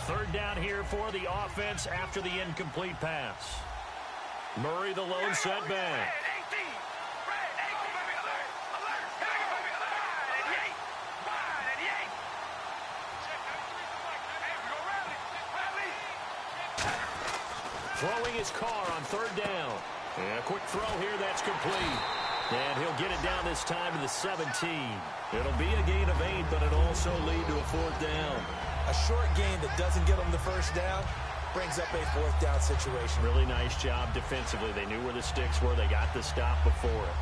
Third down here for the offense after the incomplete pass. Murray the lone setback. Throwing his Carr on third down. And a quick throw here, that's complete. And he'll get it down this time to the 17. It'll be a gain of 8, but it'll also lead to a fourth down. A short gain that doesn't get them the first down brings up a fourth down situation. Really nice job defensively. They knew where the sticks were. They got the stop before it.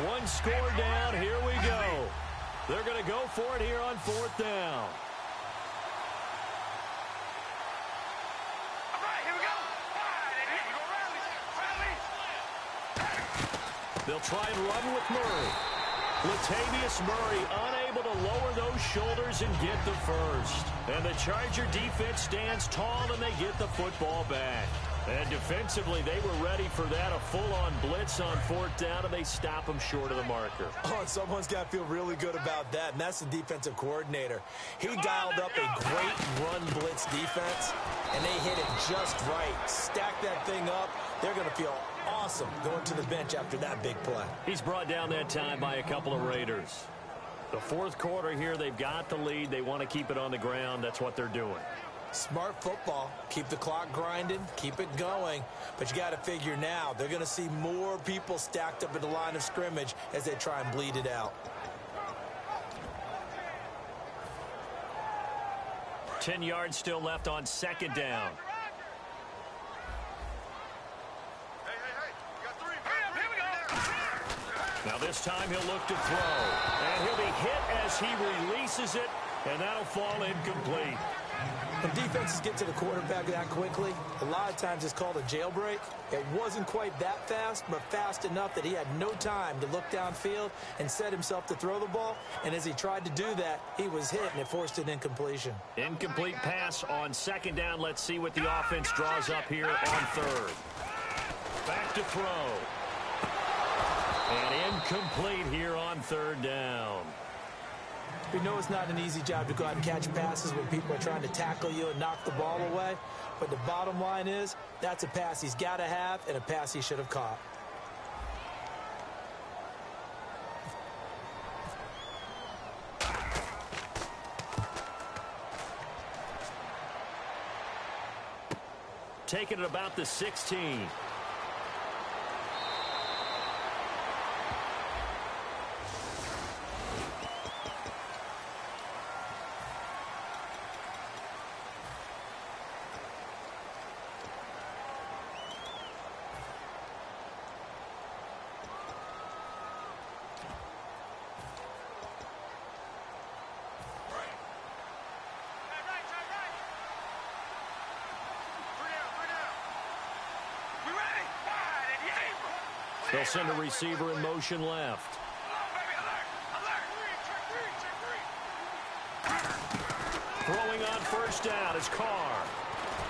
One score down. Here we go. They're going to go for it here on fourth down. All right, here we go. They'll try and run with Murray. Latavius Murray unable to lower those shoulders and get the first. And the Charger defense stands tall and they get the football back. And defensively, they were ready for that, a full-on blitz on fourth down, and they stop them short of the marker. Oh, and someone's got to feel really good about that, and that's the defensive coordinator. He dialed up a great run blitz defense, and they hit it just right. Stack that thing up. They're going to feel awesome going to the bench after that big play. He's brought down that time by a couple of Raiders. The fourth quarter here, they've got the lead. They want to keep it on the ground. That's what they're doing. Smart football. Keep the clock grinding. Keep it going. But you got to figure now, they're going to see more people stacked up at the line of scrimmage as they try and bleed it out. 10 yards still left on second down. Now this time he'll look to throw. And he'll be hit as he releases it, and that'll fall incomplete. When defenses get to the quarterback that quickly, a lot of times it's called a jailbreak. It wasn't quite that fast, but fast enough that he had no time to look downfield and set himself to throw the ball. And as he tried to do that, he was hit, and it forced an incompletion. Incomplete pass on second down. Let's see what the offense draws up here on third. Back to throw. And incomplete here on third down. We know it's not an easy job to go out and catch passes when people are trying to tackle you and knock the ball away. But the bottom line is, that's a pass he's got to have and a pass he should have caught. Taking it about the 16. They'll send a receiver in motion left. Throwing on first down is Carr.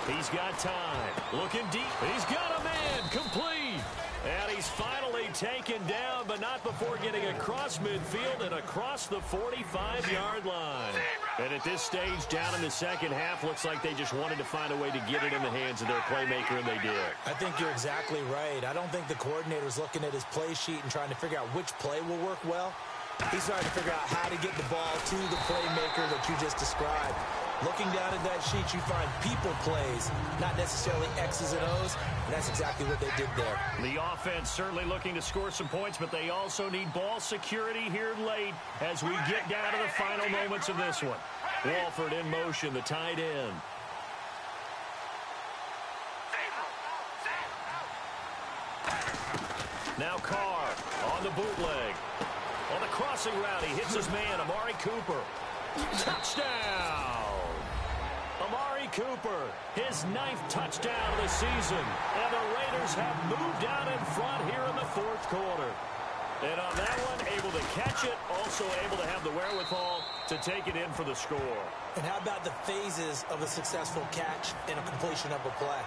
He's got time. Looking deep. He's got a man. Complete. And he's finally taken down, but not before getting across midfield and across the 45-yard line. And at this stage, down in the second half, looks like they just wanted to find a way to get it in the hands of their playmaker, and they did. I think you're exactly right. I don't think the coordinator's looking at his play sheet and trying to figure out which play will work well. He's trying to figure out how to get the ball to the playmaker that you just described. Looking down at that sheet, you find people plays, not necessarily X's and O's, and that's exactly what they did there. The offense certainly looking to score some points, but they also need ball security here late as we get down to the final moments of this one. Walford in motion, the tight end. Now Carr on the bootleg. On the crossing route, he hits his man, Amari Cooper. Touchdown! Amari Cooper, his 9th touchdown of the season. And the Raiders have moved out in front here in the 4th quarter. And on that one, able to catch it, also able to have the wherewithal to take it in for the score. And how about the phases of a successful catch and a completion of a play?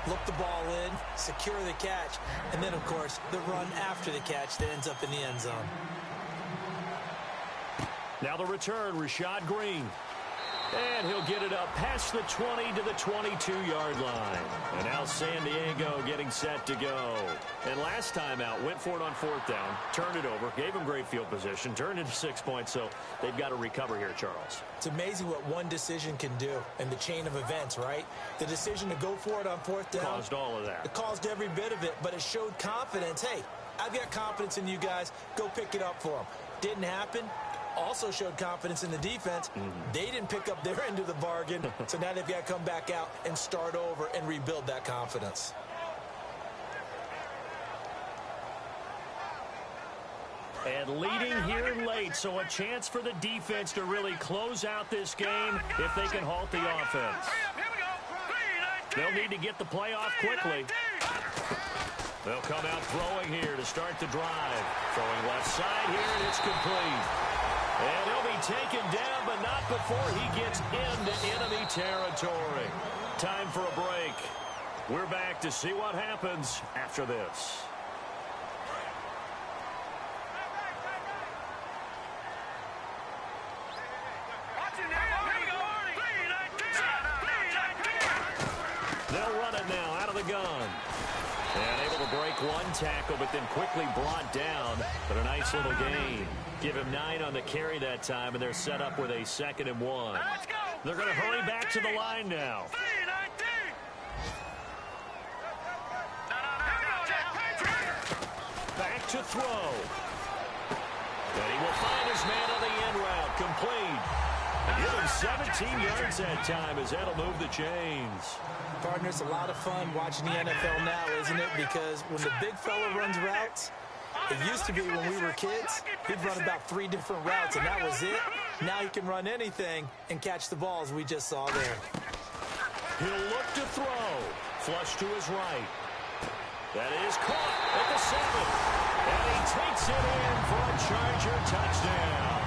Look the ball in, secure the catch, and then, of course, the run after the catch that ends up in the end zone. Now the return, Rashad Green. And he'll get it up past the 20 to the 22-yard line. And now San Diego getting set to go. And last time out, went for it on 4th down, turned it over, gave him great field position, turned it to 6 points, so they've got to recover here, Charles. It's amazing what one decision can do in the chain of events, right? The decision to go for it on 4th down. Caused all of that. It caused every bit of it, but it showed confidence. Hey, I've got confidence in you guys. Go pick it up for them. Didn't happen. Also showed confidence in the defense. They didn't pick up their end of the bargain, so now they've got to come back out and start over and rebuild that confidence. And leading here late, so a chance for the defense to really close out this game if they can halt the offense. They'll need to get the play off quickly. They'll come out throwing here to start the drive. Throwing left side here, and it's complete. And he'll be taken down, but not before he gets into enemy territory. Time for a break. We're back to see what happens after this. They'll run it now out of the gun. And able to break one tackle, but then quickly brought down. But a nice little gain. Give him 9 on the carry that time, and they're set up with a 2nd and 1. They're going to hurry back to the line now. Back to throw. And he will find his man on the end route. Complete. Give him 17 yards that time as that'll move the chains. Partner, it's a lot of fun watching the NFL now, isn't it? Because when the big fella runs routes, it used to be when we were kids, he'd run about 3 different routes, and that was it. Now he can run anything and catch the balls we just saw there. He'll look to throw. Flush to his right. That is caught at the 7. And he takes it in for a Charger touchdown.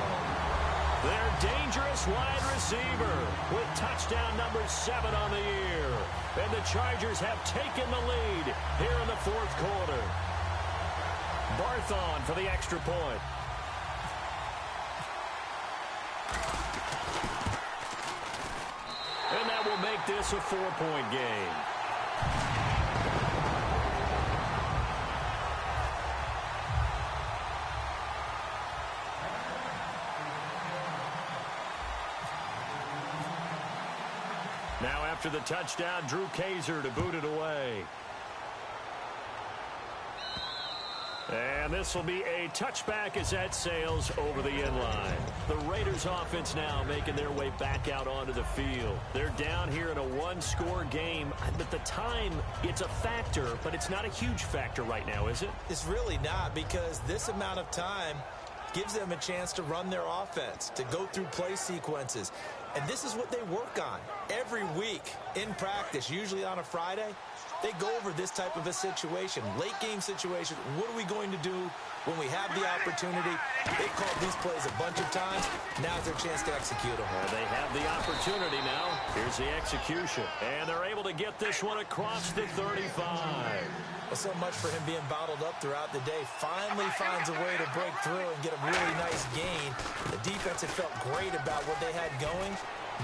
Their dangerous wide receiver with touchdown number 7 on the year. And the Chargers have taken the lead here in the 4th quarter. Barthon for the extra point. And that will make this a 4-point game. Now after the touchdown, Drew Kaiser to boot it away. And this will be a touchback as that sails over the end line. The Raiders offense now making their way back out onto the field. They're down here in a 1-score game. At the time, it's a factor, but it's not a huge factor right now, is it? It's really not, because this amount of time gives them a chance to run their offense, to go through play sequences. And this is what they work on every week in practice, usually on a Friday. They go over this type of a situation, late game situation. What are we going to do when we have the opportunity? They've called these plays a bunch of times. Now's their chance to execute them. Well, they have the opportunity now. Here's the execution. And they're able to get this one across the 35. Well, so much for him being bottled up throughout the day. Finally finds a way to break through and get a really nice gain. The defense had felt great about what they had going.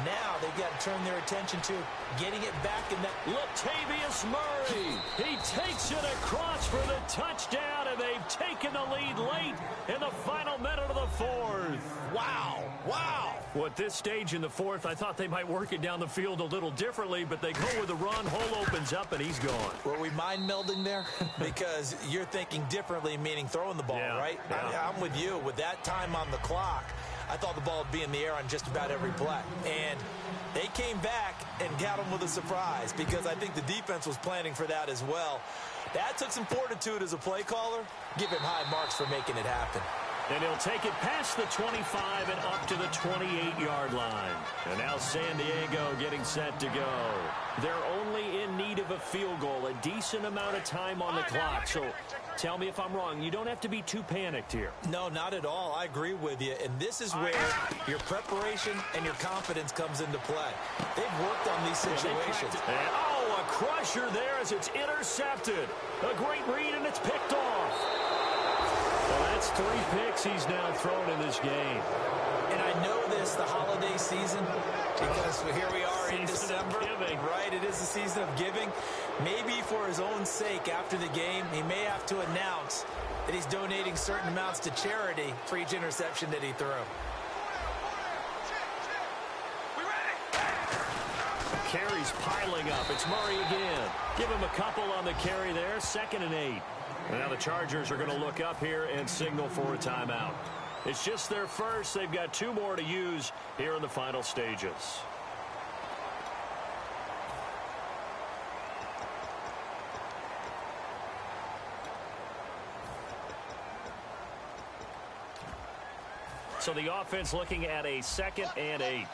Now they've got to turn their attention to getting it back in that. Latavius Murray. He takes it across for the touchdown, and they've taken the lead late in the final minute of the 4th. Wow. Wow. Well, at this stage in the 4th, I thought they might work it down the field a little differently, but they go with the run. Hole opens up, and he's gone. Were we mind melding there? Because you're thinking differently, meaning throwing the ball, right? Yeah. I'm with you. With that time on the clock, I thought the ball would be in the air on just about every play. And they came back and got him with a surprise because I think the defense was planning for that as well. That took some fortitude as a play caller. Give him high marks for making it happen. And he'll take it past the 25 and up to the 28-yard line. And now San Diego getting set to go. They're only in need of a field goal, a decent amount of time on the clock. So tell me if I'm wrong. You don't have to be too panicked here. No, not at all. I agree with you. And this is where your preparation and your confidence comes into play. They've worked on these situations. And, oh, a crusher there as it's intercepted. A great read, and it's picked off. Well, that's 3 picks he's now thrown in this game. And I know this, the holiday season, because here we are in December. Right, it is the season of giving. Maybe for his own sake after the game, he may have to announce that he's donating certain amounts to charity for each interception that he threw. Carries piling up. It's Murray again. Give him a couple on the carry there. 2nd and 8. And now the Chargers are going to look up here and signal for a timeout. It's just their first. They've got 2 more to use here in the final stages. So the offense looking at a 2nd and 8.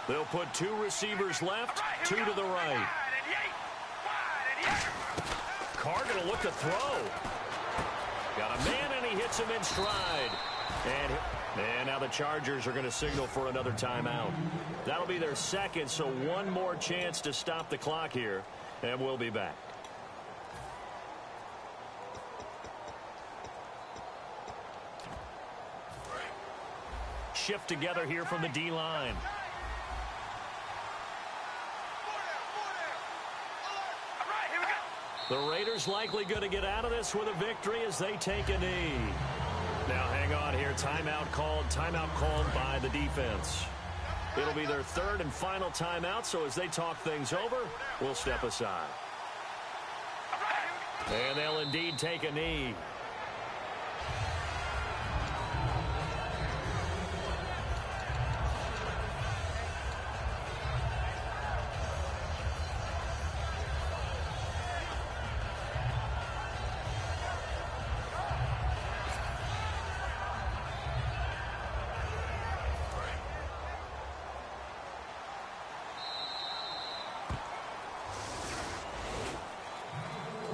They'll put 2 receivers left, 2 to the right. Carr going to look to throw. Got a man, and he hits him in stride. And now the Chargers are going to signal for another timeout. That'll be their 2nd, so 1 more chance to stop the clock here, and we'll be back. Shift together here from the D-line. The Raiders likely going to get out of this with a victory as they take a knee. Now hang on here. Timeout called by the defense. It'll be their 3rd and final timeout, so as they talk things over, we'll step aside. And they'll indeed take a knee.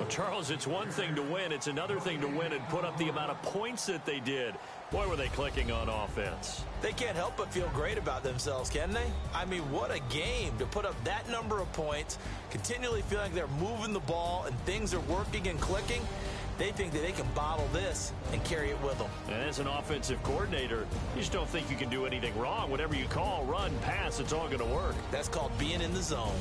Charles, it's one thing to win. It's another thing to win and put up the amount of points that they did. Boy, were they clicking on offense. They can't help but feel great about themselves, can they? I mean, what a game to put up that number of points, continually feeling like they're moving the ball and things are working and clicking. They think that they can bottle this and carry it with them. And as an offensive coordinator, you just don't think you can do anything wrong. Whatever you call, run, pass, it's all going to work. That's called being in the zone.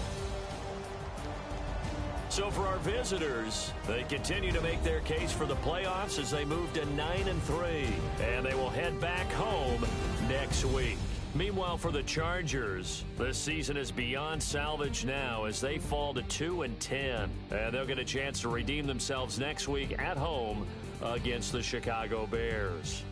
So for our visitors, they continue to make their case for the playoffs as they move to 9-3. And they will head back home next week. Meanwhile, for the Chargers, this season is beyond salvage now as they fall to 2-10. And they'll get a chance to redeem themselves next week at home against the Chicago Bears.